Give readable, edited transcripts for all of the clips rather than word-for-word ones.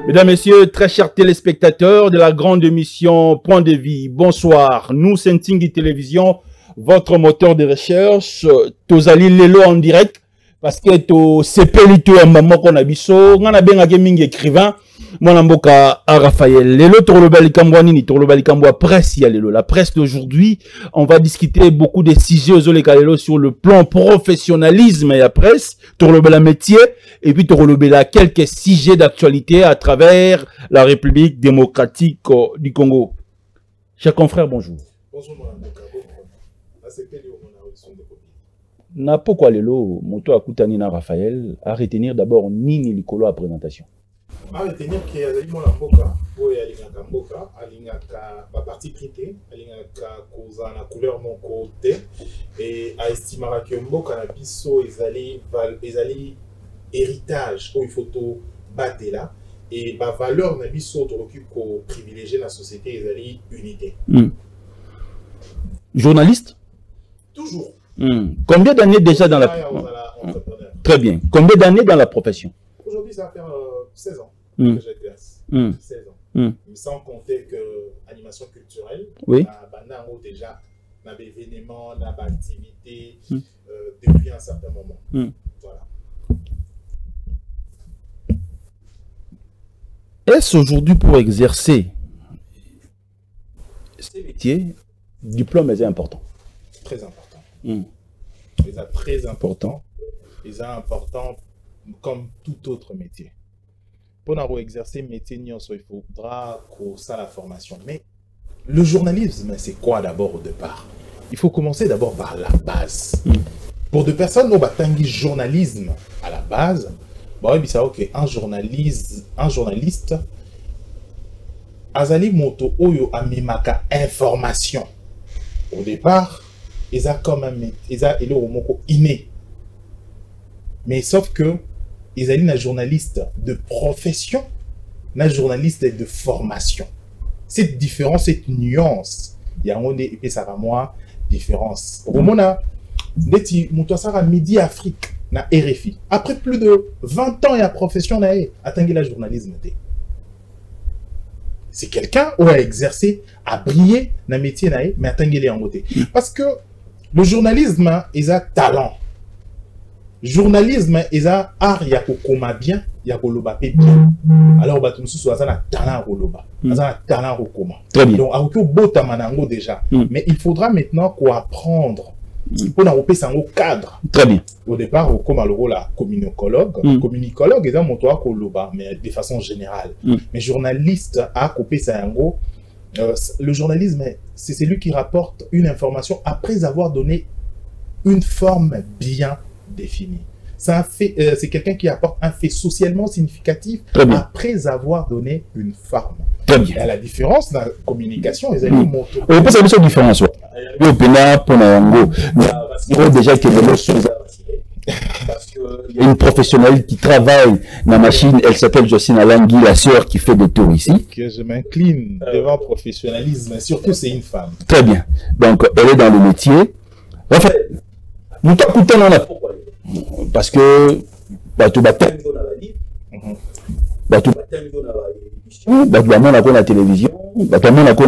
Mesdames, Messieurs, très chers téléspectateurs de la grande émission Point de Vie, bonsoir. Nous, Sentingi Télévision, votre moteur de recherche, Tozali Lelo en direct, parce que to sepelito ya maman qu'on a biso, on a bien un gaming écrivain, mon amboka à Raphaël. Lelo Torlobali Kambouani, ni Torlobali Kamboua presse, il y a Lelo. La presse d'aujourd'hui, on va discuter beaucoup de sujets aux Oleka sur le plan professionnalisme et la presse, Torlobala métier, et puis Torlobala quelques sujets d'actualité à travers la République démocratique du Congo. Chers confrères, bonjour. Bonjour, mon amboka. Na pourquoi lelo moto akutani na Raphaël à retenir d'abord nini likolo à présentation. À retenir que azali mon amboka boye alingaka mboka alingaka ba parti prité alingaka koza na couleur mon côté et a estimera que mboka na biso ezali héritage où il faut tout battre là et ba valeur na biso to ko privilégier la société ezali unité. Journaliste? Toujours. Combien d'années déjà dans la... Très bien. Combien d'années dans la profession? Aujourd'hui, ça va faire 16 ans que j'exerce. 16 ans. Sans compter que l'animation culturelle, oui. Déjà, on a des événements, on a des activités depuis un certain moment. Voilà. Est-ce aujourd'hui pour exercer ces métiers, le diplôme est important? Très important. C'est très important. C'est important comme tout autre métier. Pour exercer un métier, il faudra qu'on ait la formation. Mais le journalisme, c'est quoi d'abord au départ? Il faut commencer d'abord par la base. Pour des personnes qui ont un journalisme à la base, un journaliste, azali moto oyo amimaka information. Au départ, ils ont quand même inné. Mais sauf que ils ont un journaliste de profession, un journaliste de formation. Cette différence, cette nuance, il y a et ça va moi différence. Au moment où Midi Afrique na RFI, après plus de 20 ans, il y a profession na atteindre le journalisme. C'est quelqu'un qui a exercé, a brillé dans le métier, mais atteindre les en côté. Parce que le journalisme, il a talent. Le journalisme, il a art, il y a comment bien, il y a bien. Alors, il y a talent il y a talent comment. Donc, il y a beau tamanango déjà. Mais il faudra maintenant qu'on apprendre. Pour nous un cadre. Très bien. Au départ, comme la communicologue. Communicologue, ils ont un mais de façon générale. Mais journaliste, a coupé ça en gros. Le journalisme, c'est celui qui rapporte une information après avoir donné une forme bien définie. C'est quelqu'un qui apporte un fait socialement significatif après avoir donné une forme. Très bien. Et la différence dans la communication, les amis montrent. On peut savoir cette différence. Il y a déjà quelque chose. Parce qu'il y a une professionnelle qui travaille dans la machine, elle s'appelle Jocelyne Alangui, la sœur qui fait des tours ici. Que je m'incline devant le professionnalisme, surtout c'est une femme. Très bien. Donc, elle est dans le métier. Enfin, nous t'écoutons dans la pourquoi. Parce que, la télévision,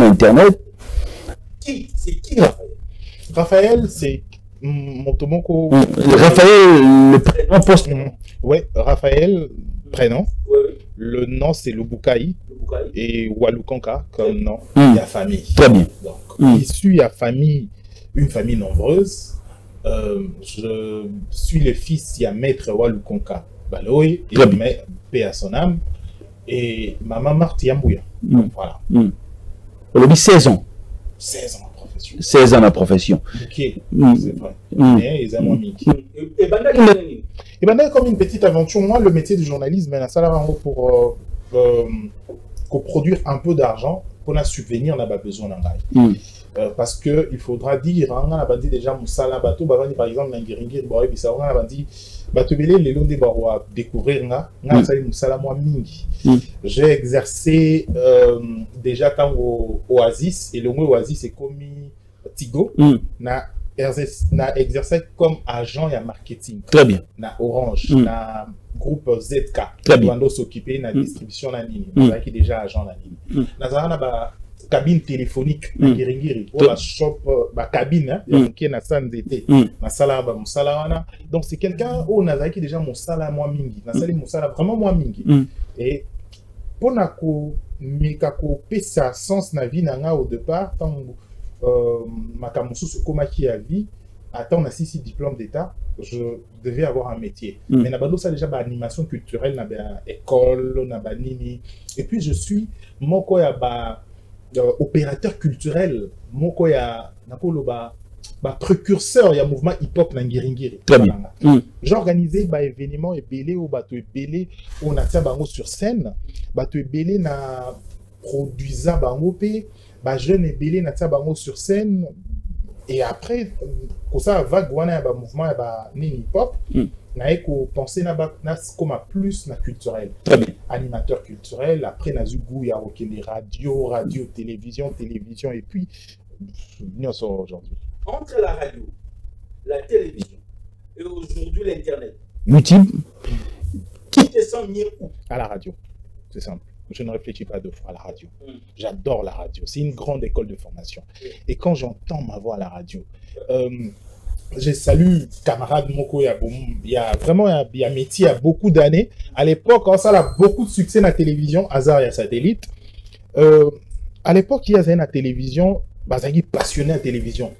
Internet. C'est qui Raphaël? Raphaël, c'est Montomoko. Raphaël, le prénom poste. Oui, Raphaël, prénom. Le nom, c'est Lubukai. Et Walukanka, comme nom. Il y a famille. Très bien. Donc, issu à famille, une famille nombreuse. Je suis le fils, il y a maître Walukanka Baloy, et paix à son âme. Et maman Marthe Yambouya. Voilà. On a dit 16 ans. 16 ans en profession. 16 ans en profession. Ok, c'est vrai. Mais ils ont mis. Et ben comme une petite aventure, moi, le métier du journalisme, ça là pour produire un peu d'argent, pour la subvenir, on n'a pas besoin d'un bail. Parce que il faudra dire, on a dit déjà Moussala Bateau, par exemple, Nangiringi, Boy, on a dit Batobele, les lots des barrois, découvrir, Moussala moi mingi. J'ai exercé déjà tant au Oasis, et le mot Oasis c'est comme Tigo, na exercé comme agent et marketing. Très bien. Na Orange, na groupe ZK. Très bien. Qui s'occuper de la distribution de la ligne. Qui déjà agent de la ligne. Nazarana cabine téléphonique ngiri pour shop cabine qui est na sanzete na sala ba musala. Donc c'est quelqu'un au nazaki déjà musala moi mingi na sali musala vraiment moi mingi et pour na ko mika ko pesa sens na vie nanga au départ tant makamusu se komaki à vie attends na six diplôme d'état je devais avoir un métier mais na bando ça déjà ba animation culturelle na ba école na ba nini et puis je suis moko ya ba opérateur culturel moko ya nakolo ba précurseur ya mouvement hip-hop na ngiringiri. Très bien. J'ai organisé ba événement ebélé ou bato ebélé on a tia bango sur scène bato ebélé na produisa bango pe ba jeune ebélé na tia bango sur scène et après ko ça vague wana ya ba mouvement ya ba ni hip-hop na eko penser na ba na comme plus na culturel. Très bien. Animateur culturel après na zugu ya okende radio télévision et puis nous sommes aujourd'hui entre la radio, la télévision et aujourd'hui l'internet. YouTube. Qui te sent mieux où? À la radio, c'est simple. Je ne réfléchis pas deux fois à la radio. J'adore la radio. C'est une grande école de formation. Et quand j'entends ma voix à la radio, je salue camarade Moko. Il y a vraiment un métier il y a beaucoup d'années. À l'époque, quand ça a beaucoup de succès dans la télévision, hasard et satellite. À l'époque, il y avait la télévision. Bazagi passionné à la télévision.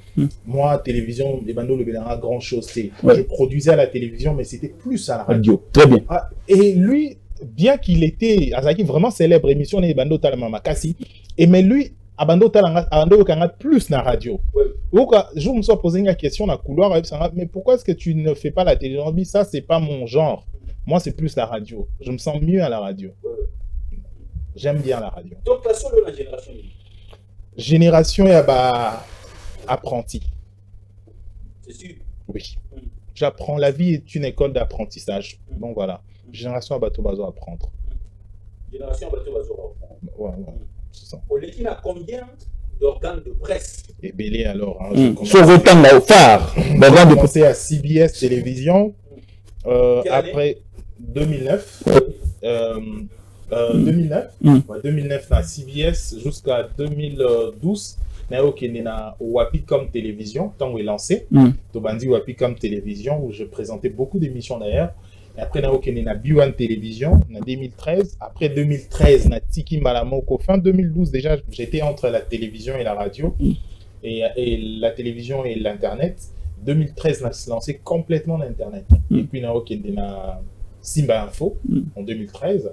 Moi, télévision, les bandeaux, le bénin, grand chose. Je produisais à la télévision, mais c'était plus à la radio. Très bien. Et lui, bien qu'il était, Azaki vraiment célèbre émission, les bandeaux Talamama Kassi, et mais lui, Abando Talamama plus na radio. Je me suis posé une question dans la couloir, mais pourquoi est-ce que tu ne fais pas la télévision? Ça, c'est pas mon genre. Moi, c'est plus la radio. Je me sens mieux à la radio. J'aime bien la radio. Donc, passons de la génération. Génération et apprenti. C'est sûr. Oui. J'apprends. La vie est une école d'apprentissage. Donc voilà. Génération à bateau bazo apprendre. Génération à bateau bazo apprendre. Ouais. C'est ça. On a combien d'organes de presse? Et belé alors. Sur vos temps là, au phare. J'ai commencé à CBS Télévision. Après 2009. 2009 à CBS jusqu'à 2012 na Wapicom Télévision tant où est lancé Tobandi Wapicom Télévision où je présentais beaucoup d'émissions d'ailleurs et après na B1 Télévision en 2013 après 2013 na Tiki Malamoko fin 2012 déjà j'étais entre la télévision et la radio et la télévision et l'internet 2013 na lancé complètement l'internet et puis na Simba Info en 2013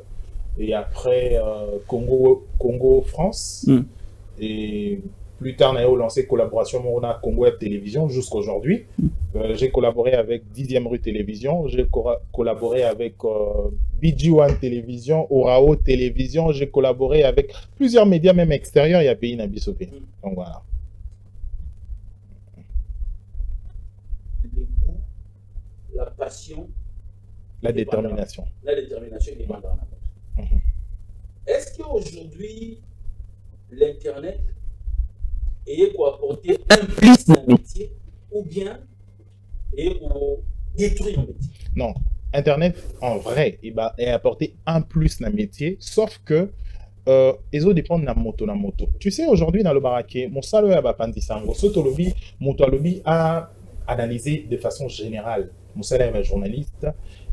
et après Congo France et plus tard on a lancé collaboration on a Congo Web Télévision jusqu'à aujourd'hui. J'ai collaboré avec 10e rue Télévision, j'ai collaboré avec BG1 Télévision, Orao Télévision, j'ai collaboré avec plusieurs médias même extérieurs, il y a pays Nabisopé. Donc voilà. Le goût, la passion, la détermination. La détermination est dans la Est-ce qu'aujourd'hui, l'Internet est pour apporter un plus dans le métier ou bien est pour détruire le métier? Non, Internet, en vrai, est apporté un plus dans le métier, sauf que les autres dépendent de la moto. Tu sais, aujourd'hui, dans le baraquet, mon salaire est pandisango. Sotolobi, mon lobby a analysé de façon générale. Mon salaire est journaliste,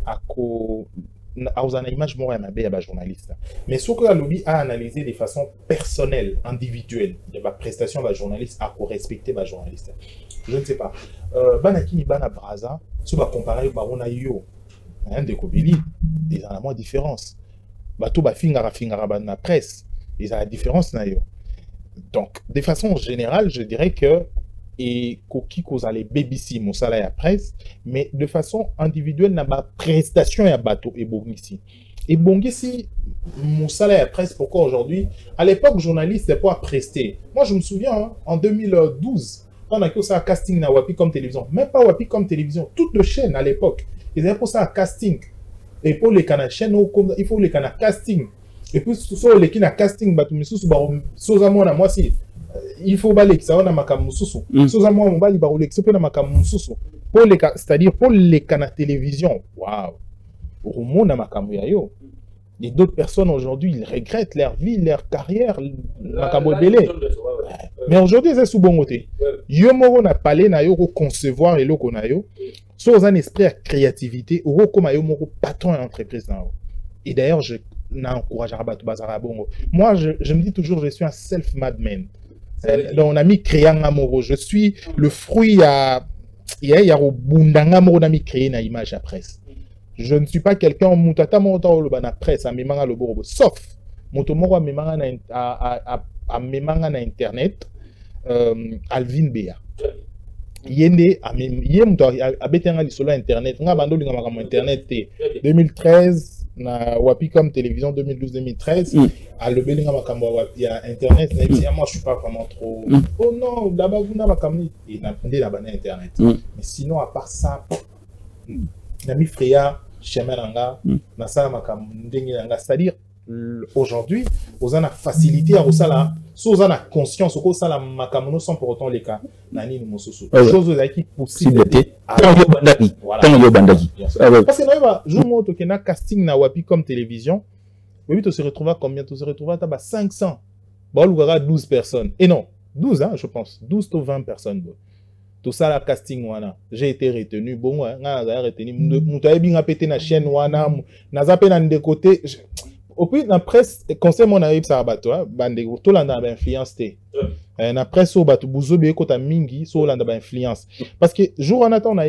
à une image moi un journaliste mais ce que la lobby a analysé de façon personnelle individuelle de la prestation de journaliste à respecter la journaliste je ne sais pas banakini bana braza si on va comparer barona yo un de kobili ils ont la moins différence bato ba fingara na presse ils ont la différence na yo donc de façon générale je dirais que et qui cause les BBC mon salaire à presse mais de façon individuelle n'a pas prestation à bateau et bongisi mon salaire à presse pourquoi aujourd'hui à l'époque journaliste c'est pas à prester moi je me souviens en 2012 on a que ça casting na Wapicom Télévision même pas Wapicom Télévision toutes les chaînes à l'époque ils avaient pour ça casting et pour les canaux chaînes il faut les canaux casting et puis sur les canaux casting bateau mais sous moi si il faut balayer ça on a makamususu soza moi on bali ba rolex pe na makamususu pour les c'est-à-dire pour les canaux télévision waouh au monde yo. Et d'autres personnes aujourd'hui, ils regrettent leur vie, leur carrière, mais aujourd'hui, c'est sous bon côté. Yo moro na parlé na yo concevoir et loko na yo. So un esprit à créativité, ou comme yo moro patron d'entreprise na yo. Et d'ailleurs, je n'encourage pas tout bazar bongo. Moi, je me dis toujours, je suis un self-made man. Donc, on a mis créant amoureux. Je suis le fruit à il y a au bundanga moro na mi créer na image à presse. Je ne suis pas quelqu'un mutata moro le bana presse à memanga le borobo. Sauf moto moro memanga na memanga na internet Alvin Bea. Yende yemto abetenga lisolo internet nga bando linga makamo internet 2013 na Wapicom télévision 2012-2013 à le belinga makamo wapi à internet moi je suis pas vraiment trop oh non là-bas vous n'a pas et n'a pas internet mais sinon à part ça nami Freya chemelanga na sala makamo ndenge nga c'est-à-dire aujourd'hui aux en a facilité à osala so aux en a conscience au sala makamono sans pour autant les cas nani ni mososo chose qui possible bandaki parce que là jour mo to kena casting na Wapicom télévision oui tu se retrouves à combien tu se retrouves à 500 ba lugara 12 personnes et non 12 hein je pense 12 ou 20 personnes tout ça la casting wana j'ai été retenu bon nga za retenu mutu ayebinga pété na chaîne wana na zape na de côté. Au plus, la presse, conseil mon arrive ça bateau, bande tout là dans l'influence té. La presse au bateau, bouzo bien côté mingi, so là dans l'influence. Parce que jour en attendant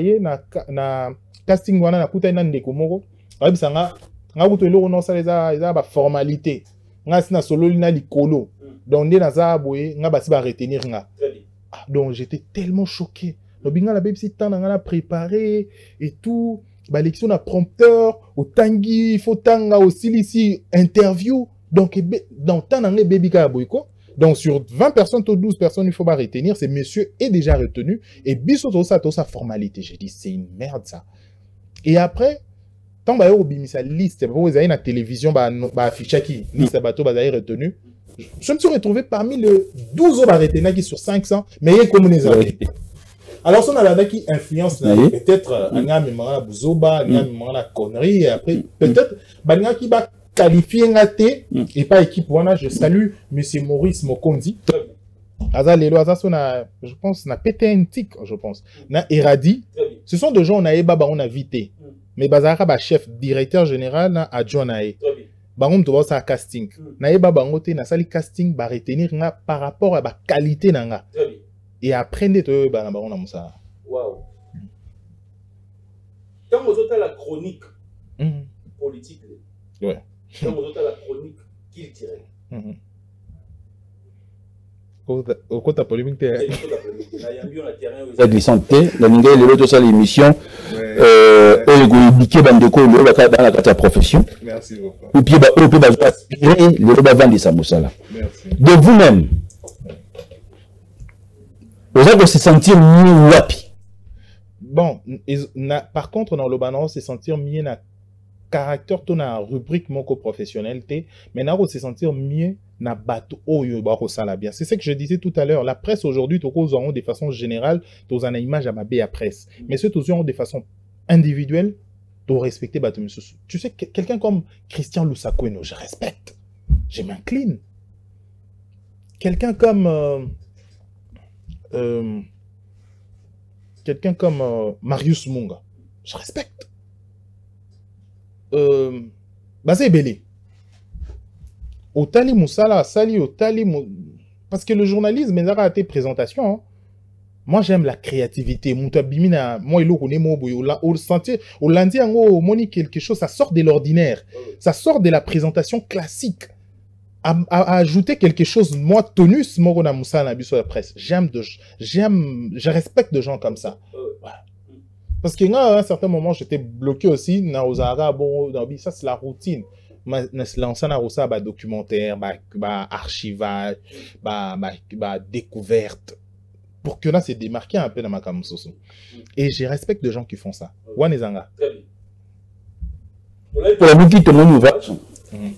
na casting wana na kuta na ndeko moko, arrive ça nga kuto lo non ça les a ba formalité. Nga sina solo lina likolo. Donc ndé na za boye nga basi ba retenir nga. Donc j'étais tellement choqué. Le binga la bébé tant nga préparé et tout. L'élection d'un prompteur, au tangi, il faut tanga aussi ici, interview. Donc, dans tanangé baby kaboyko. Donc, sur 20 personnes, 12 personnes, il faut pas retenir. Ce monsieur est déjà retenu. Et biso tout ça, formalité. J'ai dit, c'est une merde, ça. Et après, tant que vous avez sa liste, vous avez la télévision, affiché qui, liste bateau, vous avez retenu. Je me suis retrouvé parmi les 12 autres retenus qui sur 500, mais il y a comme les autres. Alors, si on a qui influence, peut-être, on a un bouzoba, on a une connerie, et après, peut-être, on a qui va qualifier un et pas équipe. Voilà, je salue M. Maurice Mokondi. Je pense, on a pété un tic, je pense. On a Eradi. Ce sont des gens, on a vité. Mais Bazara, chef, directeur général, na adjoint, on a ça casting. On a sali casting, on a retenir par rapport à la qualité. Et après, on a ça. Waouh. Quand vous avez la chronique politique, ouais. Quand vous avez la chronique culturelle, au côté polémique, la glissante, la ninga, les autres salles d'émission, dans la profession. Merci beaucoup. Ou bien, on peut aspirer les vendre des samoussala. De vous-même. Vous allez se sentir mieux wapi. Bon, par contre, dans le banan, se sentir mieux na caractère, ton na rubrique mon co-professionnalité, mais na se sentir mieux na bateau oyo ba sala bien. C'est ce que je disais tout à l'heure. La presse aujourd'hui, tous auront de façon générale, tous en image à ma à presse. Mais ceux tous auront de façon individuelle, tous respecter bateau monsieur. Tu sais, quelqu'un comme Christian Lusakweno, je respecte, je m'incline. Quelqu'un comme Marius Munga, je respecte. Basé Belé. Otali Moussala, Sali Otali parce que le journalisme, mais a été présentation. Hein. Moi, j'aime la créativité. Moutabimina, moi, il connaît mon boy. Au sentier, au lundi, on moni quelque chose, ça sort de l'ordinaire. Ça sort de la présentation classique. À ajouter quelque chose, moi, tonus, Morona Moussa, na sur la presse. Je respecte des gens comme ça. Ouais. Parce qu'à un certain moment, j'étais bloqué aussi, na Ozara, bon, ça c'est la routine. Lancer na documentaire, archivage, découverte. Pour que là, c'est démarqué un peu dans ma camouflage. Et je respecte des gens qui font ça. Wanezanga. Pour la musique, tout le monde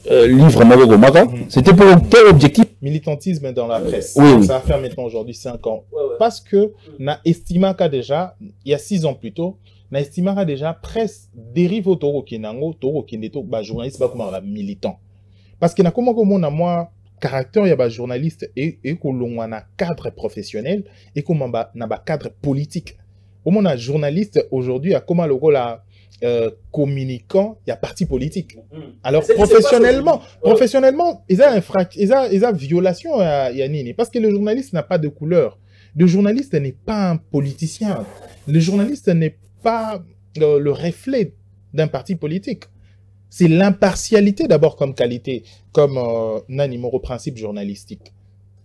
livre Magogo Maga, c'était pour quel objectif? Militantisme dans la presse. Oui. Ça va faire maintenant aujourd'hui 5 ans. Parce que, on a estimé qu'à déjà, il y a 6 ans plus tôt, n'estimera déjà presse dérive au toro kinango, toro kineto, bah, journaliste, bah, comme un militant. Parce qu'il y a comment moi, caractère, il y a des journalistes et qu'on a un cadre professionnel et qu'on a un cadre politique. Au moins, un journaliste aujourd'hui a comment le rôle communicant, il y a parti politique. Alors, professionnellement, il y a violation à Yanini. Parce que le journaliste n'a pas de couleur. Le journaliste n'est pas un politicien. Le journaliste n'est pas le reflet d'un parti politique. C'est l'impartialité d'abord comme qualité, comme numéro principe journalistique.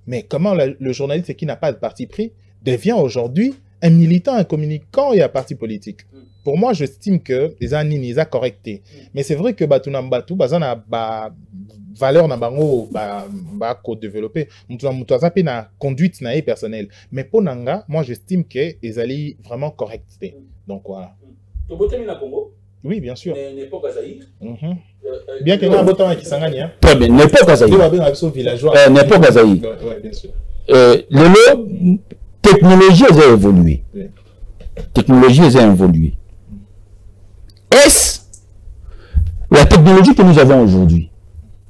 Mais comment le journaliste qui n'a pas de parti pris devient aujourd'hui un militant, un communicant et un parti politique? Pour moi, j'estime que les années sont correctés. Mais c'est vrai que Batunambatu, bazana valeur na bango co-développer. Mutuaza pe na conduite na personnelle. Mais pour Nanga, moi j'estime que les alliés vraiment correctés. Donc voilà. Oui, bien sûr. N'époque Azaïr. Bien qu'il y ait un bottin qui s'engage. Très bien, n'époque Azaïr. N'époque Azaïr. Oui, bien sûr. Le technologie a évolué. Technologie a évolué. Est-ce la technologie que nous avons aujourd'hui,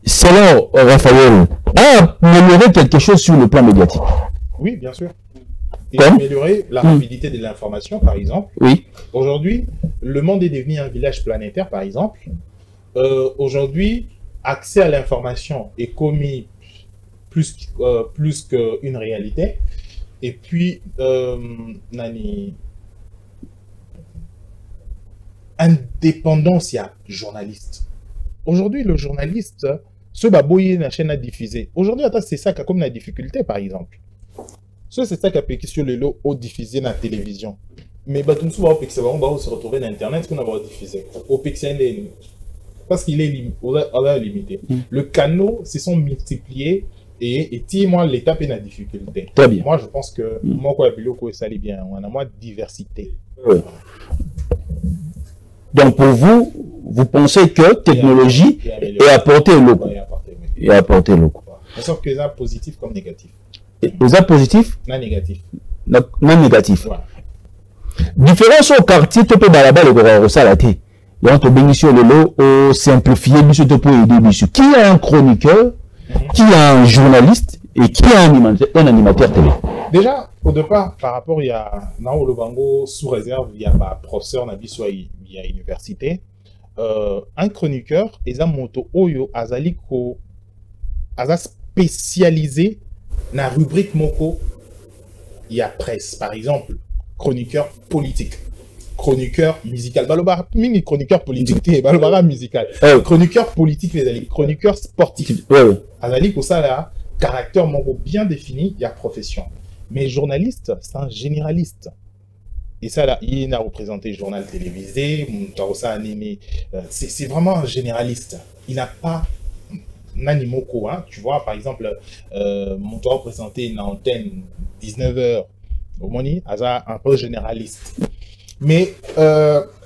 selon Raphaël, a amélioré quelque chose sur le plan médiatique? Oui, bien sûr. Et améliorer la rapidité de l'information, par exemple. Oui. Aujourd'hui, le monde est devenu un village planétaire, par exemple. Aujourd'hui, accès à l'information est commis plus qu'une réalité. Et puis, indépendance, il y a journaliste. Aujourd'hui, le journaliste, ce baboye na chaîne à diffuser. Aujourd'hui, c'est ça qui a comme la difficulté, par exemple. C'est ça qui a péqué sur le lot au diffusé dans la télévision. Mais on va se retrouver dans Internet qu'on va diffuser. Au pixel, parce qu'il est limité. Le canal se sont multipliés et moi, l'étape est la difficulté. Très bien. Moi, je pense que moi, quoi, ça allait bien. On a moins de diversité. Oui. Donc, pour vous, vous pensez que technologie est apportée au local. Et apportée au local. Sauf que ça positif comme négatif. Les positifs? Non négatif. Non négatif. Voilà. Différence au quartier, tu peux balaber le gros salaté. Il y a un bénéfice le lot au simplifier, monsieur tu peux aider monsieur. Qui est un chroniqueur, qui est un journaliste et qui est un animateur télé? Déjà, au départ, par rapport, il y a dans le Bango sous réserve, il y a un professeur Nabi soit il y a université. Un chroniqueur, et un moto oyo azaliko aza spécialisé dans la rubrique moko. Il y a presse, par exemple, chroniqueur politique, chroniqueur musical. Baloba mini chroniqueur politique, balobara musical. Chroniqueur politique les alliés, chroniqueur sportif. Azaliko ça là, caractère moko bien défini, il y a profession. Mais journaliste, c'est un généraliste. Et ça, là, il a représenté le journal télévisé, c'est vraiment un généraliste. Il n'a pas Nanimoko, hein. Tu vois, par exemple, mon toit représenté une antenne 19h, au Moni, un peu généraliste. Mais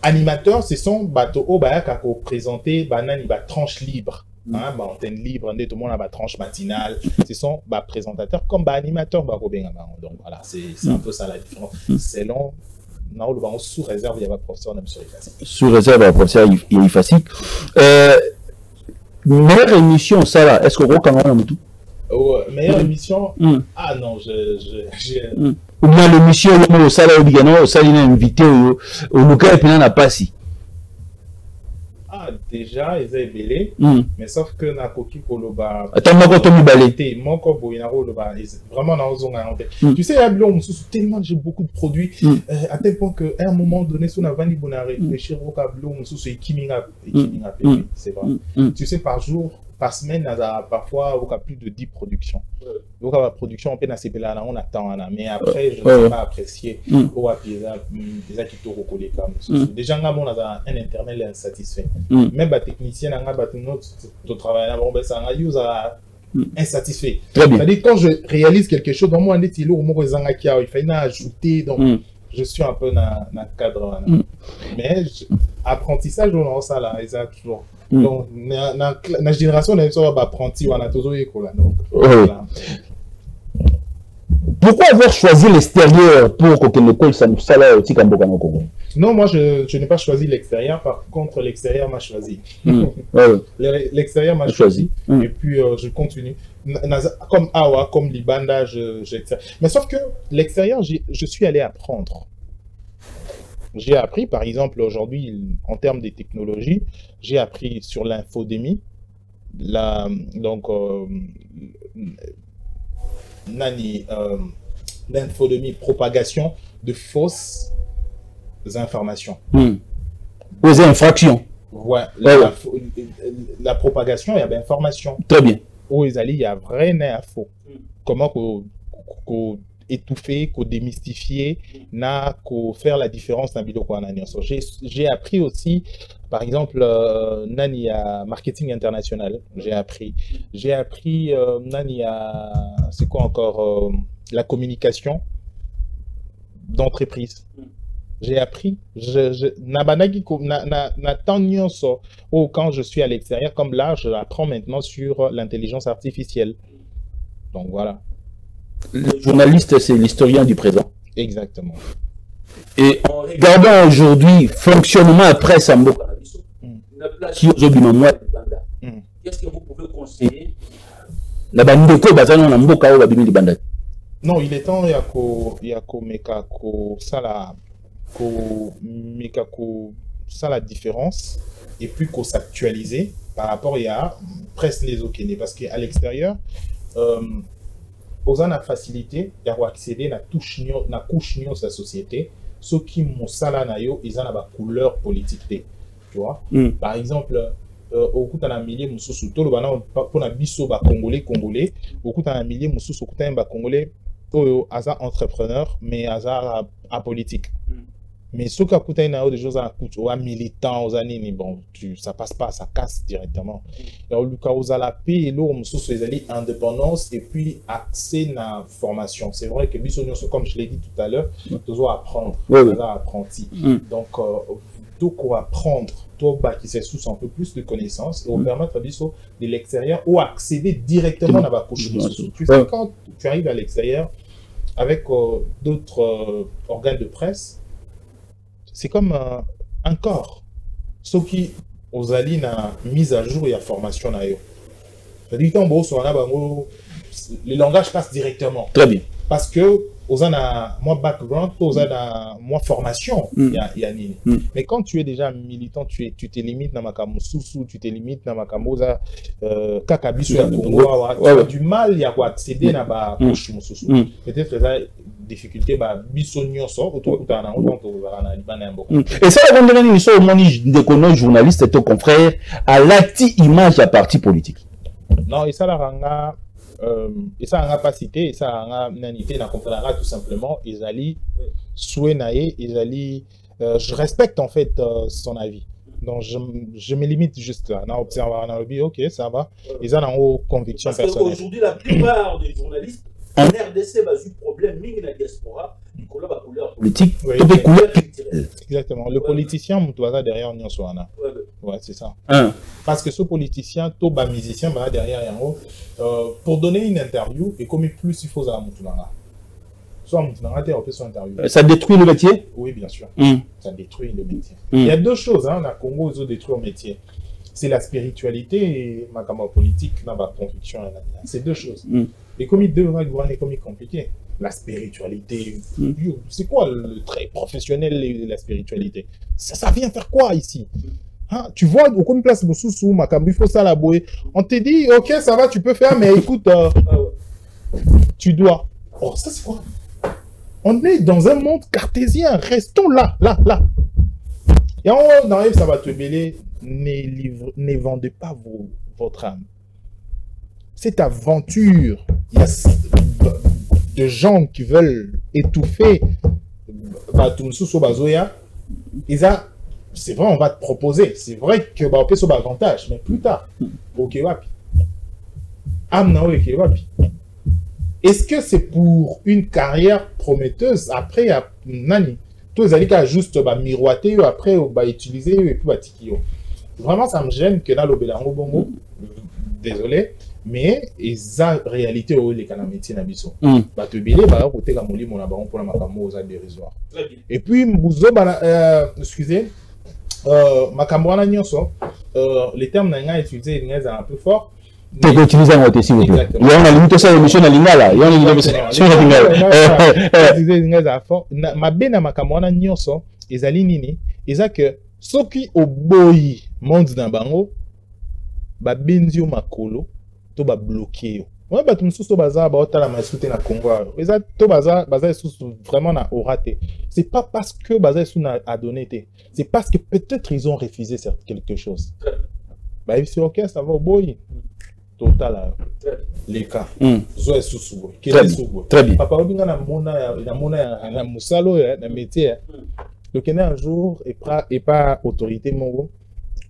animateur, c'est son bateau au Bayak à présenté, banane, il tranche libre. Hein, antenne libre, tout le monde a ma tranche matinale. Ce sont présentateurs comme animateurs. Donc voilà, c'est un peu ça la différence. Selon sous réserve, il y a un professeur même sur les classiques. Sous réserve, il y a un professeur, il est facile. Meilleure émission, ça là, est-ce qu'on voit quand même tout? Meilleure émission? Ah non, ou bien l'émission, au salaire obligatoire, au salaire invité, au local, et puis on n'a pas si. Ah, déjà, ils ont belé, mais sauf que na koki koloba. Attends, moi, quand on me balait. Mon corps, il vraiment, dans zone. Tu sais, tellement j'ai beaucoup de produits, à tel point qu'à un moment donné, si on a vanni bon à réfléchir au câble, c'est c'est vrai. Tu sais, par jour, par semaine, parfois, on a plus de 10 productions. Donc, la production, on attend, mais après, je ne sais pas apprécier. Déjà, on a un internal insatisfait. Même les techniciens, on travaille insatisfait. C'est-à-dire, quand je réalise quelque chose, dans moi, il faut ajouter. Donc, je suis un peu dans le cadre. Mais apprentissage, on a ça là, toujours. Donc, la génération, on a apprenti, on a toujours école. Donc, voilà. Pourquoi avoir choisi l'extérieur pour que l'école ça aussi comme au Congo? Non, moi, je n'ai pas choisi l'extérieur. Par contre, l'extérieur m'a choisi. L'extérieur m'a choisi. Et puis, je continue. Comme Awa, comme Libanda, mais sauf que l'extérieur, je suis allé apprendre. J'ai appris, par exemple, aujourd'hui, en termes de technologies, j'ai appris sur l'infodémie, l'infodémie, propagation de fausses informations. Aux infractions. Ouais, la propagation, il y a l'information. Très bien. Où il y a vrai et faux. Comment étouffer, démystifier, faire la différence dans le j'ai appris aussi, par exemple, nani a marketing international, j'ai appris nani a, c'est quoi encore, la communication d'entreprise. J'ai appris, quand je suis à l'extérieur, comme là, je apprends maintenant sur l'intelligence artificielle. Donc voilà. Le journaliste, c'est l'historien du présent. Exactement. Et en regardant aujourd'hui, fonctionnement après Sambo, qu'est-ce que vous pouvez conseiller? Non, il est temps, ça la différence et puis qu'on s'actualiser par rapport à presque les Okene. Parce qu'à l'extérieur, aux a facilité il y a accéder à la couche de la société, ceux qui m'ont sala na yo ils ont la couleur politique, tu vois. Par exemple, au coup d'un millier mususu to le bana pour na biso ba congolais au coup d'un millier mususu au coup d'un ba congolais to asa entrepreneur mais asa à politique. Mais ce qui a coûté des choses à coûter, militant, aux années, bon, ça passe pas, ça casse directement. Alors, le cas où la paix et l'eau, indépendance et puis accès à la formation. C'est vrai que, comme je l'ai dit tout à l'heure, tu dois apprendre, apprenti. Donc, tout quoi apprendre, toi, qui s'est un peu plus de connaissances et on permettre à de l'extérieur ou accéder directement à la couche. Tu sais, quand tu arrives à l'extérieur avec d'autres organes de presse, c'est comme un corps. Ceux qui ont allé na mise à jour et à formation. Le langage passe directement. Très bien. Parce que aux a moi background, aux a moi formation. Mais quand tu es déjà militant, tu te limites dans ma kamususu, tu te limites dans ma kamoza kakabisu ya Congo. Tu as du mal à accéder dans ma couche mususu. Peut-être que ça difficulté bisogno so autour de et ça la grande nous sommes de journalistes et ton confrère à l'acti image à parti politique. Non, et ça la ranga et ça n'a pas cité et ça a nanité na comprendra tout simplement Ezali souenae Ezali je respecte en fait son avis. Donc je me limite juste là. On observe on a le OK, ça va. Ils ont une conviction personnelle. Aujourd'hui la plupart des journalistes en RDC va eu problème ming na diaspora du couleur politique. Exactement. Le politicien doit derrière nous soana. Ouais, c'est ça. Parce que ce politicien, tout bas musicien va derrière yango pour donner une interview et comme plus il faut à Moutoulanga. Soit Moutoulanga on fait son interview. Ça détruit le métier? Oui, bien sûr. Ça détruit le métier. Il y a deux choses hein, la Congo ils ont détruit le métier. C'est la spiritualité et ma politique, ma conviction. C'est deux choses. Et comme il devrait gouverner comme il est compliqué. La spiritualité, c'est quoi le trait professionnel de la spiritualité? Ça vient faire quoi ici? Hein? Tu vois, au comme place sous Makambu, il faut ça la bouée. On te dit, ok, ça va, tu peux faire, mais écoute, tu dois. Oh, ça c'est quoi? On est dans un monde cartésien, restons là. Et en haut, dans ça va te mêler, ne vendez pas votre âme. Cette aventure, il y a de gens qui veulent étouffer c'est vrai, on va te proposer. C'est vrai que on peut sur avantage, mais plus tard, ok, wapi. Est-ce que c'est pour une carrière prometteuse après nani? Tous les alliés juste miroiter après utiliser et puis tiki. Vraiment, ça me gêne que dans le Bélango Bongo, désolé. mais eza réalité oyo eleka na métier na biso bato ebele baya koteka molimo na bango mpona makambo oza dérisoire et puis bozoba excusez makambo wana nyonso les termes na ngai utilisé elinga ezala un peu fort tu peux utiliser un mot s'il vous plaît il y a une limite ça émission na lingala il y a une limite mabe na makambo wana nyonso ezali nini eza que soki oboyi monde na bango babenzi yo makolo to babloqué yo ouais bato mosusu baza baotala masu te na Congo eza to baza lisusu vraiment na aura te c'est pas parce que baza lisusu na adonné te c'est parce que peut-être ils ont refusé quelque chose bah si ok ça va oboyi total les cas zo lisusu boy très bien papa obinga na mona na musalo na métier donc un jour et pas autorité moko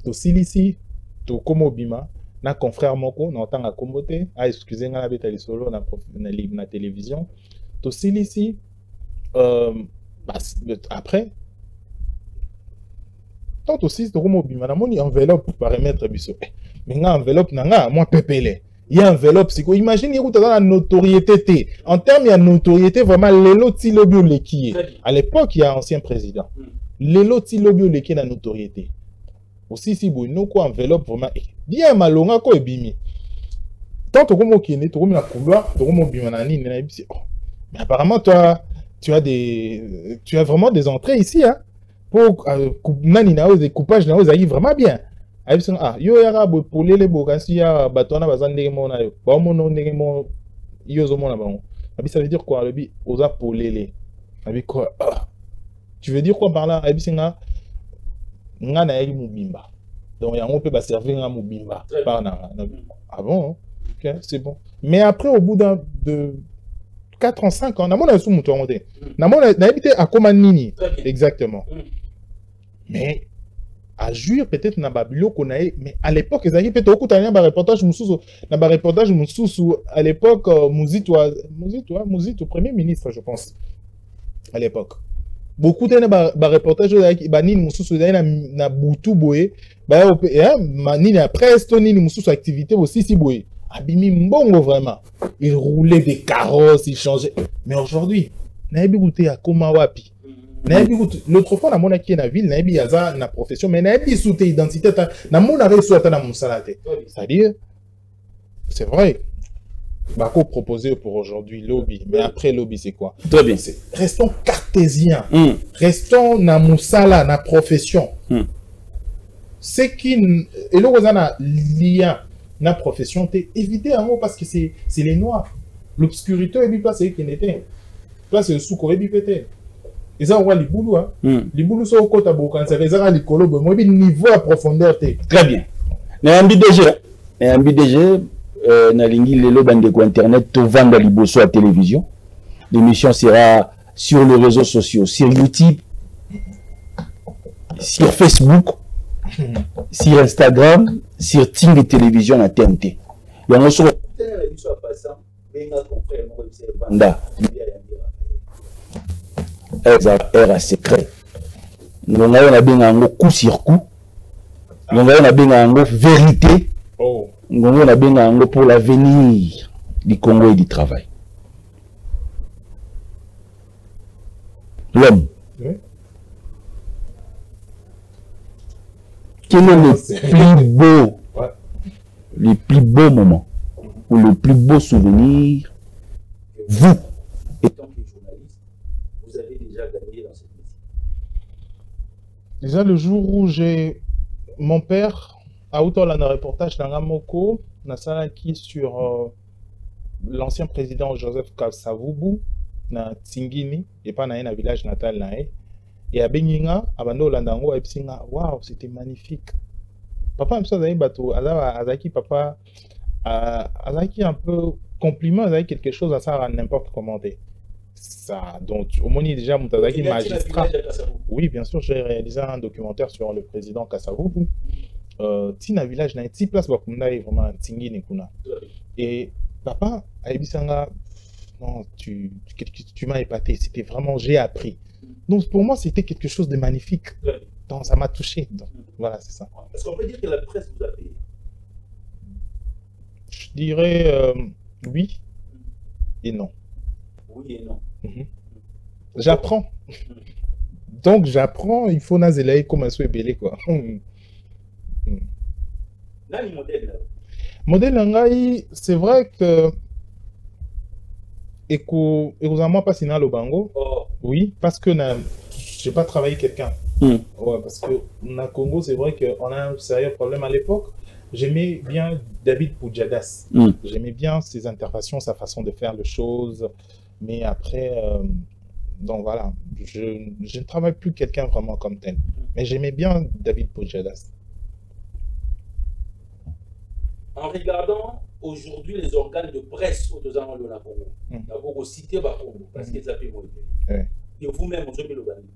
to silisi to komo bima na confrère moko na otanga kombote a excusez nga na beta lisolo na télévision to silisi après tant aussi to komo bima na moni enveloppe paramètre biso mais nga enveloppe na nga moi pepele il y a enveloppe c'est quoi imagine il y a la notoriété en termes il y a notoriété vraiment lelo ti lobio leki à l'époque il y a ancien président lelo ti lobio leki na notoriété aussi si boy no ko enveloppe vraiment bien malonga ko ebimi tant to komo kene to komo na couloir to komo bima na nini na bisi mais apparemment toi tu as vraiment des entrées ici hein pour nani na des coupages na ozali vraiment bien ah yo yara bo polele bo kasi ya batona bazandeke mona yo ba mono ndeke mo yo zo mona bango abi ça veut dire quoi le bi oza polele abi quoi tu veux dire quoi par là abi singa nga na yeli mubimba donc yango peut ba servir nga mubimba par na ah bon OK c'est bon mais après au bout de 4 ans 5 ans na mona sou muto ngote na mona na habité à Komanini exactement mais à jouir peut-être na babilo konae mais à l'époque ils avaient peut-être okutanya ba reportage mususu na ba reportage mususu à l'époque Muzito premier ministre je pense à l'époque beaucoup de ba reportage ba nini mususu na butu boye ba nini après sto nini mususu activité aussi si boye abimi mbongo vraiment il roulait des carrosses il changeait mais aujourd'hui na ebikuté ya koma wapi l'autre fois, na qui est na ville, na yaza na profession, mais na soute identité, na mona reçu ata na musalate. C'est-à-dire, c'est vrai. Bako proposé pour aujourd'hui lobby, mais après lobby c'est quoi? Très bien. Restons cartésiens, restons na musala, na profession. C'est qui et là na lien na profession, t'es évité en haut parce que c'est les noirs. L'obscurité et puis c'est qui n'était. Là c'est le sous-coré bipété. Ils ont les boulous, hein. Les boulous sont au côté à Bokansa, ils ont les colobes, moi, niveau à profondeur. Très bien. Mais un BDG, Nalingi, les lobes internet, te vendent les bossos à télévision. L'émission sera sur les réseaux sociaux, sur YouTube, sur Facebook, sur Instagram, sur Ting Télévision à TNT. Il y a un autre. Era secret. Nous avons bien coup sur coup. Nous avons bien vérité. Nous avons bien pour l'avenir du Congo et du travail. L'homme. Quel est le plus beau moment ou le plus beau souvenir vous étant déjà le jour où j'ai mon père a autant un reportage dans Ramoko qui sur l'ancien président Joseph Kasavubu na Tsingini et pas dans un village natal là et à Beninga abando landango et pinga waouh c'était magnifique papa me ça bateau azaki papa azaki un peu compliment azaki quelque chose à ça n'importe comment ça donc au moins déjà Moutazaki magistrat oui bien sûr j'ai réalisé un documentaire sur le président Kasavubu tina village na ti place bakunda vraiment Tsingini kuna et papa aibisanga non tu m'as épaté c'était vraiment j'ai appris donc pour moi c'était quelque chose de magnifique donc ça m'a touché donc, voilà c'est ça est-ce qu'on peut dire que la presse vous a payé? Je dirais oui et non. Oui et non. J'apprends. Donc j'apprends, il faut nazelaï comme un souhait belé quoi. Là, le modèle. Modèle Nangaï, c'est vrai que écoutez-moi pas sinon le bango. Oh. Oui, parce que j'ai pas travaillé quelqu'un. Ouais, parce que na Congo, c'est vrai qu'on a un sérieux problème à l'époque. J'aimais bien David Poudjadas. J'aimais bien ses interventions, sa façon de faire les choses. Mais après, donc voilà, je ne travaille plus quelqu'un vraiment comme tel. Mais j'aimais bien David Poudjadas. En regardant aujourd'hui les organes de presse au Tozan de la Congo, d'abord au cité Bakongo, parce qu'ils appellent Moïse. Et vous-même, vous avez le bani.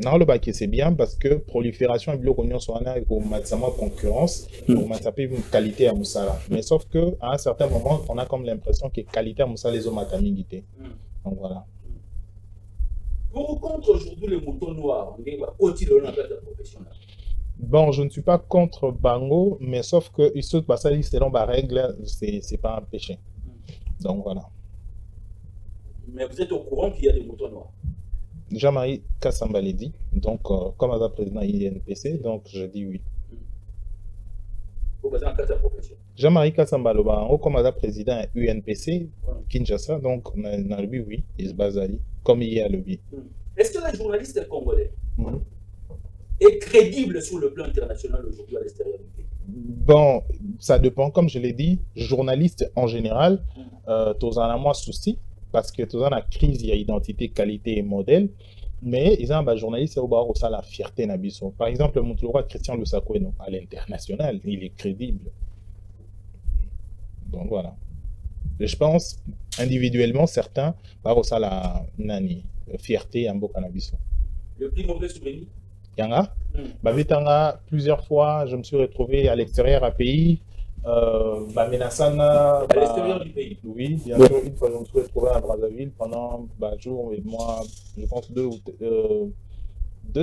Non, le bac c'est bien parce que prolifération et bio soit et concurrence, on m'a tapé une qualité à Moussala. Mais sauf que à un certain moment, on a comme l'impression que qualité à Moussala les hommes à Tamingité. Donc voilà. Pour contre aujourd'hui les moutons noirs, on dit au-delà de la place professionnelle. Bon, je ne suis pas contre Bango, mais sauf que il saute ça selon ma règle, c'est pas un péché. Donc voilà. Mais vous êtes au courant qu'il y a des moutons noirs? Jean-Marie Kassamba l'a dit, donc comme président INPC, donc je dis oui. Jean-Marie Kassamba comme président UNPC, Kinshasa, donc on a le oui, il se base comme il y a le oui. Est-ce que les journalistes congolais est crédible sur le plan international aujourd'hui à l'extérieur du pays? Bon, ça dépend, comme je l'ai dit, journaliste en général, tous en a moins souci. Parce que tout ça, la crise, il y a identité, qualité et modèle. Mais ils ont un journaliste qui a la fierté. Par exemple, mon roi Christian Lusako à l'international, il est crédible. Donc voilà. Je pense individuellement, certains ont la fierté en cannabis. Le plus mauvais souvenir? Yanga. Plusieurs fois, je me suis retrouvé à l'extérieur à pays. À l'extérieur du pays. Oui, bien sûr, une fois je me suis retrouvé à Brazzaville pendant jour et moi, je pense 2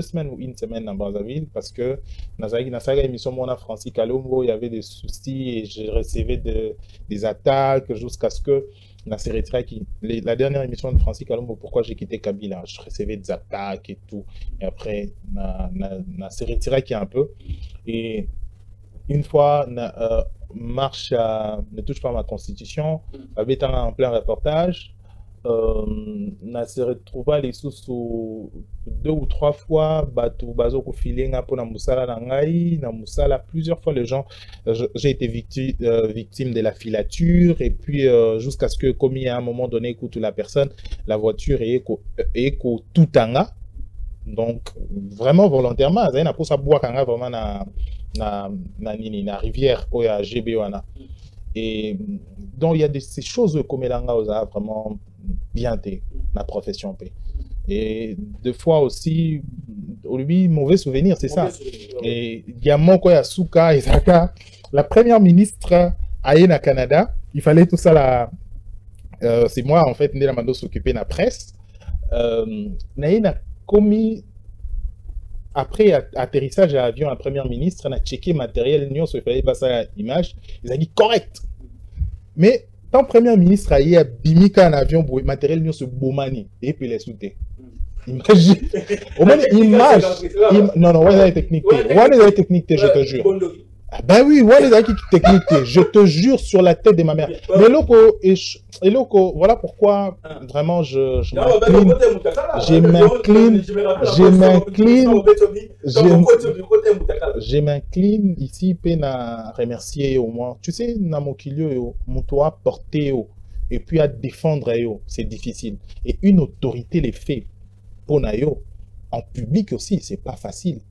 semaines ou une semaine à Brazzaville parce que dans la émission Mona Francis Kalombo, il y avait des soucis et je recevais des attaques jusqu'à ce que la dernière émission de Francis Kalombo, pourquoi j'ai quitté Kabila, je recevais des attaques et tout. Et après, on s'est retiré un peu. Et une fois, marche ne touche pas ma constitution, avait en plein reportage, on s'est retrouvé les sous 2 ou 3 fois, plusieurs fois les gens, j'ai été victime de la filature et puis jusqu'à ce que comme il y a un moment donné écoute la personne, la voiture est éco tout anga. Donc vraiment volontairement, ça pour ça boire vraiment na rivière où il y a GBOana. Et donc il y a ces choses comme l'anga vraiment bien la profession P. Et deux fois aussi, lui mauvais souvenir, c'est ça. Et il y a mon quoi Souka et Zaka, la première ministre au Canada, il fallait tout ça là. C'est moi en fait, né la mando s'occuper de la presse. Naïna commis après atterrissage à l'avion, la première ministre, on a checké matériel, nous on fait passer l'image, ils ont dit correct. Mais tant premier ministre a eu bimika en avion pour matériel, nous se boumani et puis les souter. Imagine, au moins image, non, ouais, c'est technique, je te jure. Ah ben oui, ouais, les techniques, je te jure sur la tête de ma mère. Mais loco, voilà pourquoi vraiment je m'incline ici pour remercier au moins. Tu sais, dans mon kilo, mon toit porté et puis à défendre c'est difficile. Et une autorité les fait pour nayo en public aussi, c'est pas facile.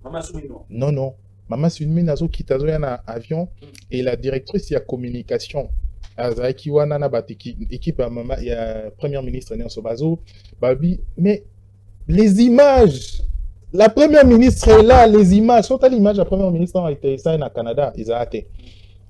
Non. Maman Sunmi nazo kitazo ya na avion et la directrice ya communication Azaki wana na batiki équipe à maman ya première ministre Nelson Bazo babi mais les images la première ministre est là les images sont à l'image la première ministre a été ça au Canada ils a été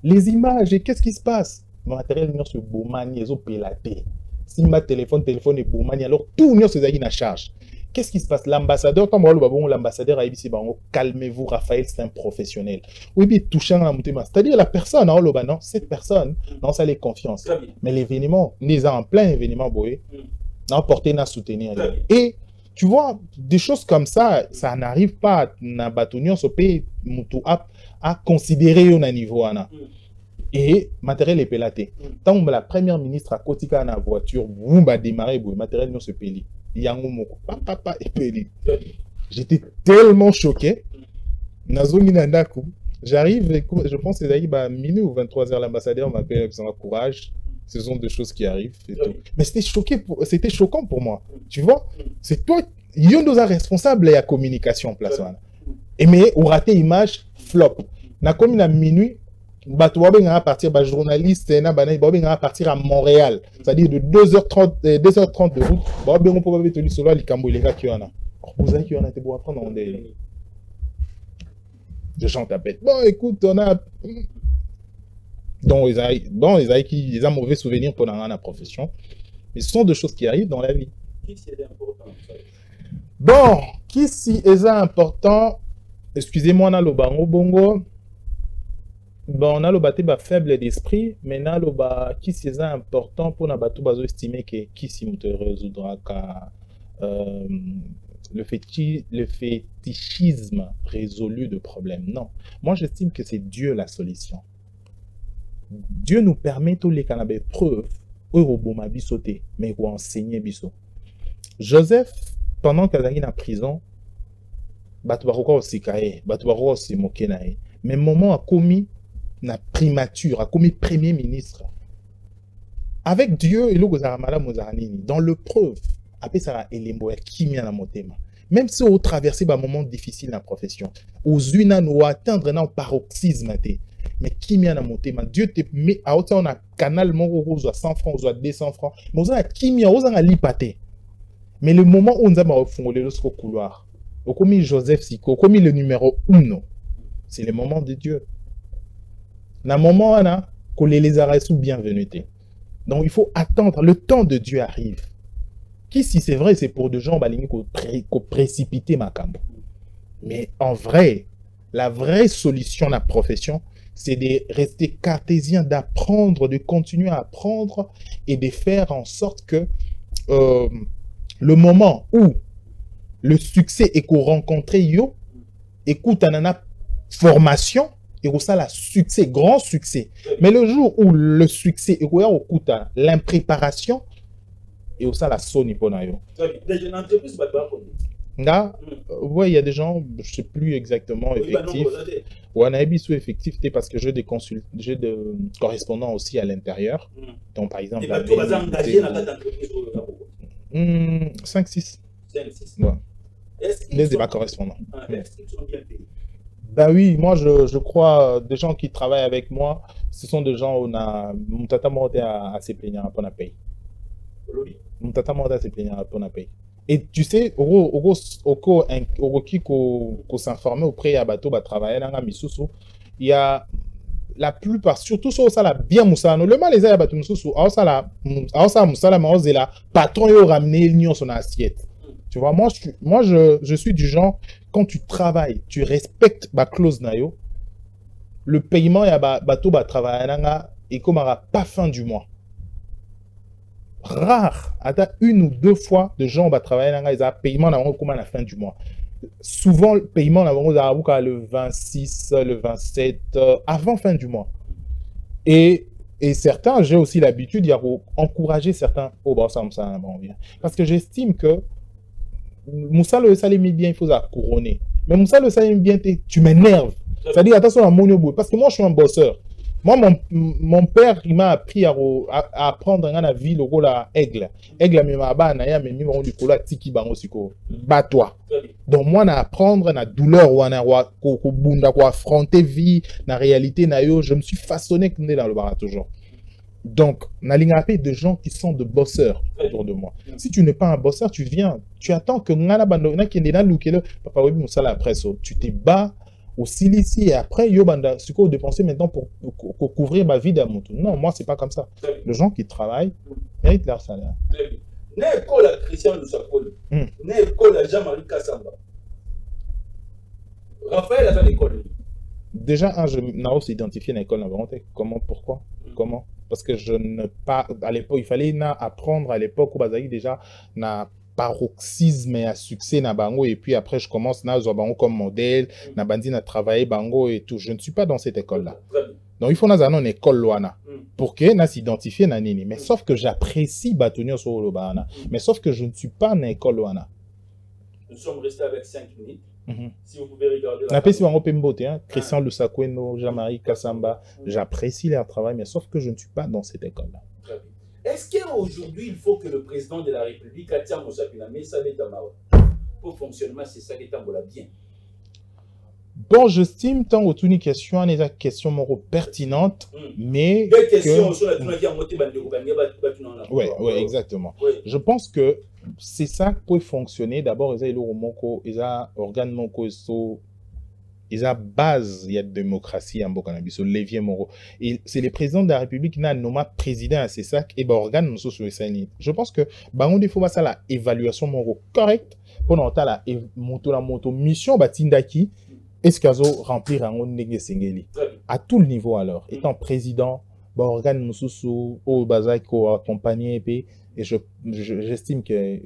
les images et qu'est-ce qui se passe matériel non se boumani ezo pelaté si ma téléphone est boumani alors tout non se zaki na charge qu'est-ce qui se passe? L'ambassadeur, l'ambassadeur a dit, calmez-vous, Raphaël, c'est un professionnel. Oui, puis touchant à la c'est-à-dire la personne, non, cette personne, non, ça les confiance. Mais l'événement, nous sommes en plein événement, non, porter, non, soutenir. Et tu vois, des choses comme ça, ça n'arrive pas à bâtonnier, à considérer au niveau. Et matériel est pélaté. Tant que la première ministre a côté dans la voiture, vous va démarrer, le matériel ne se péli. J'étais tellement choqué. J'arrive, je pense que c'est minuit ou 23h, l'ambassadeur m'appelle avec son courage. Ce sont des choses qui arrivent. Et tout. Mais c'était choquant pour moi. Tu vois, c'est toi, il y a un responsable de la communication en place. Et mais, on raté image, flop. Na comme à minuit, à partir de journaliste, à partir à Montréal. C'est-à-dire de 2h30 de route, on peut te dire sur les cambo, les gars qui en a. Vous avez qui en a été pour apprendre des gens tapent. Bon, écoute, on a. Donc, ils ont mauvais souvenirs pendant la profession. Mais ce sont des choses qui arrivent dans la vie. Qui c'est important? Bon, qui si est important? Excusez-moi, on a le bango bongo. Bon, on a le bâti faible d'esprit, mais on a le qui c'est important pour nous battre estimer que qui si nous te résoudra le fétichisme résolu de problèmes. Non, moi j'estime que c'est Dieu la solution. Dieu nous permet tous les canabés preuves où il sauter, mais il enseigner biso. Joseph, pendant qu'il est en prison, mais moment a commis na primature, a commis premier ministre. Avec Dieu, il dans le preuve, après ça a élémbo qui m'a motema. Même si on traverse un moment difficile dans la profession, aux unes nous atteindre un paroxysme, mais qui m'a motema. Dieu te met à hauteur on a canal mon rose à 100 francs, ou à 200 francs, mais on a qui m'a on a lipaté. Mais le moment où on a refondé le couloir, comme Joseph Siko, comme le numéro 1, c'est le moment de Dieu. Dans le moment où on a que les arrêts sont bienvenus. Donc il faut attendre, le temps de Dieu arrive. Qui si c'est vrai, c'est pour des gens qui précipité ma cambo. Mais en vrai, la vraie solution à la profession, c'est de rester cartésien, d'apprendre, de continuer à apprendre et de faire en sorte que le moment où le succès est qu'on rencontre yo, écoute, on en a formation, et où ça, la succès, grand succès. Mais le jour où le succès est qu'on écoute l'impréparation, et où ça, la sonne pour yo. Des entreprises, là, ouais, il y a des gens, je ne sais plus exactement, effectifs. Ouais, on a bis effectif parce que j'ai des correspondants aussi à l'intérieur. Donc, par exemple, 5-6. 5-6. Ouais. Les débats correspondants. Est-ce qu'ils sont bien payés? Ben oui, moi je crois, des gens qui travaillent avec moi, ce sont des gens où on a mon tata monté à se plaigner pour la paye. Mon tata monté à se plaigner pour la paye. Et tu sais, qui s'informer auprès de bateau va travailler dans la misusu, il y a la plupart, surtout sur ça la bien moussano, le mal les a bateau misusu, alors ça la moussala maose la patron yo ramener l'union son assiette. Tu vois, moi je suis du genre, quand tu travailles, tu respectes ma clause nayo, le paiement ya bateau va travailler nanga et comme pas fin du mois. Rare, à une ou deux fois de gens va travailler nanga ils a paiement comme à la fin du mois. Souvent le paiement le 26, le 27 avant fin du mois. Et certains, j'ai aussi l'habitude d'encourager certains au parce que j'estime que Moussa le salé bien, il faut ça couronner. Mais Moussa le salé bien, tu m'énerves. C'est-à-dire, attention à mon bout. Parce que moi, je suis un bosseur. Moi, mon père, il m'a appris à apprendre dans la vie le rôle à aigle. Aigle, mais ma banane, mais mi du cola tiki bango siko. Bat-toi. Donc, moi, na apprendre na douleur ou na bunda ko affronter vie, na réalité na yo, je me suis façonné comme dans le bar toujours. Donc, na l'ingapé de gens qui sont de bosseurs autour de moi. Si tu n'es pas un bosseur, tu viens, tu attends que ngana bando na qui est là loukele papa oui mon sala après ça, tu te bats au silici et après yo banda ce qu'on dépenser maintenant pour couvrir ma vie d'amour. Non, moi c'est pas comme ça. Les gens qui travaillent méritent leur salaire. na école à Christian Lusakoli, na école à Jean-Marie Kassamba. Raphaël a dans l'école. Déjà, je n'ai aussi identifié une école. Comment, pourquoi, comment? Parce que je ne pas à l'époque, il fallait apprendre à l'époque où Bazaï déjà n'a paroxysme à succès na bango et puis après je commence na bango comme modèle, na bandi na travailler bango et tout. Je ne suis pas dans cette école là. Donc il faut na une école loana pour que na s'identifier na nini. Mais sauf que j'apprécie Batonio sur le bana. Mais sauf que je ne suis pas dans l'école loana. Nous sommes restés avec 5 minutes. Si vous pouvez regarder la Christian Lusakweno, Jean-Marie Kassamba, j'apprécie leur travail, mais sauf que je ne suis pas dans cette école-là. Est-ce qu'aujourd'hui, il faut que le président de la République, Katia Mosapiname, pour fonctionnement, c'est ça qui est bien? Bon, j'estime tant que une question, une question pertinente, mais deux questions oui, exactement. Oui. Je pense que c'est ça qui peut fonctionner. D'abord, il y a un organe il y a base, il y a démocratie en Bokanabiso, levier moro. Et c'est le président de la République qui a nommé président à ces sacs et organe nous sur je pense que il faut ça la évaluation moro correcte pour notre la moto mission batindaki est-ce qu'azo remplir un sengeli à tout le niveau alors étant président organe nous sous au bazako accompagner et j'estime que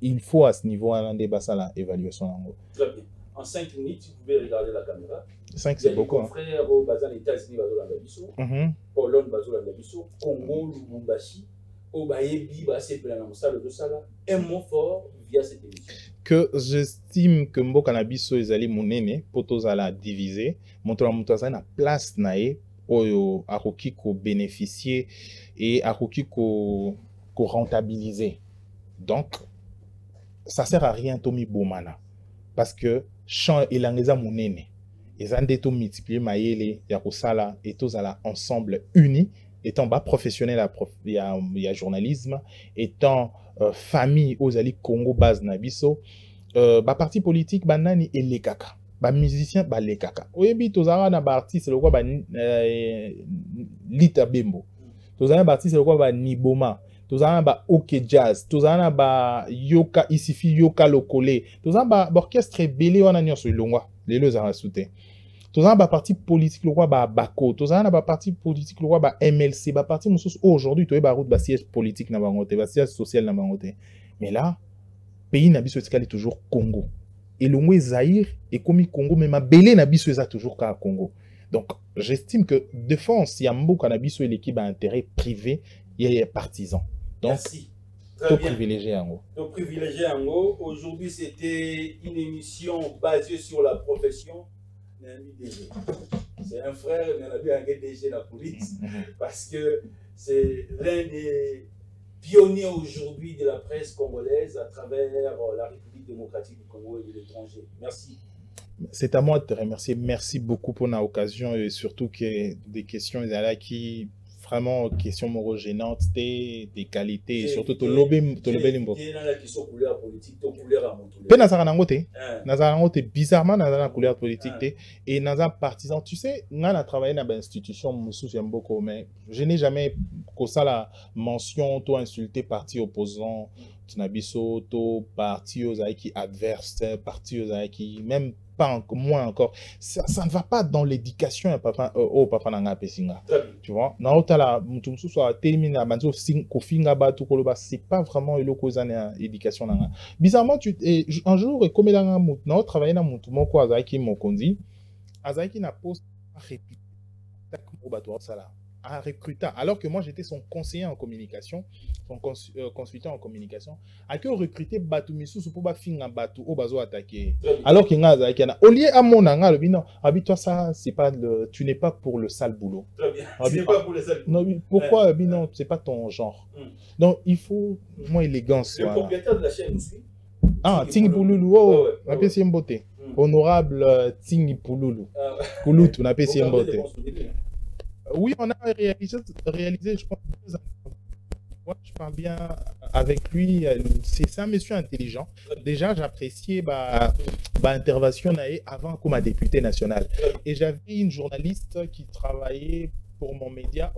il faut à ce niveau un débat ça la évaluation en très bien. En 5 minutes, vous pouvez regarder la caméra. 5 c'est beaucoup. Mon frère au Bazan États-Unis, Pologne, Congo, Lubumbashi, au Bayebi, un mot fort via cette émission. Que j'estime que Mbo Canabiso est allé mon aîné, pour tous à la diviser, montrant la place nae, au Aroki ko bénéficier et Aroki ko rentabiliser. Donc, ça sert à rien, Tommy Bomana. Parce que champ et l'angeza monene ils ont des taux multipliés maïle ya kosala et tous à la ensemble unis étant bas professionnel il y a journalisme étant famille aux ali Congo base nabiso ba parti politique banani et les kaka ba musicien ba les kaka oyebi tozara na ba artiste le quoi ba Lita Bembo tozara ba artiste le quoi ba Niboma tozana ba OK Jazz, tozana ba Yoka Isifi Yoka Lokole, tozana ba orchestre belé wana nyonso ilongwa, lelo za rasute. Tozana ba parti politique le roi ba Bako, tozana ba parti politique le roi ba MLC, ba parti mususu aujourd'hui toye ba route ba siège politique na bangote, ba siège social na bangote. Mais là, pays na biso etikali toujours Congo. Et longwe Zaïre et komi Congo mais ma belé na biso eza toujours ka Congo. Donc j'estime que défense ya mboka na biso et l'équipe a intérêt privé, il y a partisans. Donc, merci. Très bien. Privilégié en haut. Donc, privilégié en haut. Aujourd'hui, c'était une émission basée sur la profession d'un DG. C'est un frère, mais on a vu un DG de la police parce que c'est l'un des pionniers aujourd'hui de la presse congolaise à travers la République démocratique du Congo et de l'étranger. Merci. C'est à moi de te remercier. Merci beaucoup pour l'occasion et surtout que des questions qui vraiment question moro gênante des qualités et surtout to lobé limbo pe nazara nangote bizarrement nazara couleur politique et naza partisan tu sais nga na travaillé na ba institution musu j'aime beaucoup mais je n'ai jamais que ça la mention to insulter parti opposant tunabiso to parti aux qui adverse parti aux qui même pas moins encore ça ne va pas dans l'éducation papa oh papa nanga pesinga tu vois na otala mutu musu soit terminer banzo kofinga ba to koloba c'est pas vraiment le kozana éducation nanga bizarrement un jour comme nanga mutu na travailler na mutu moko azaki mokonzi azaki na poste réplique tak mo bato sala un recruteur, alors que moi j'étais son conseiller en communication, son consultant en communication, à que recruter Batu Missou pour pas finir Batu au bazo attaquer. Alors qu'il y a au lieu à mon anga le bilan, habite-toi ça, c'est pas le, tu n'es pas pour le sale boulot. Très bien. Tu n'es pas pour le sale boulot. Non, pourquoi bilan, c'est pas ton genre. Donc il faut moins élégance. Le propriétaire de la chaîne aussi. Ah, Tingi Pouloulou, oh, on appelle ça beauté. Honorable Tingi Pouloulou. Pouloulou, on appelle ça beauté. Oui, on a réalisé, je pense, 2 ans. Moi, je parle bien avec lui. C'est un monsieur intelligent. Déjà, j'appréciais l'intervention avant comme député national. Et j'avais une journaliste qui travaillait pour mon média,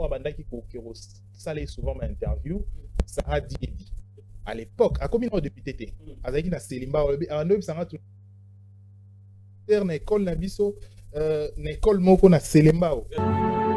ça allait souvent m'interview, Sarah Diedi. à l'époque, à combien de députés Azaki na Selimba, à Nob Sanga tout. Na école na biso, na école moko na Selimba.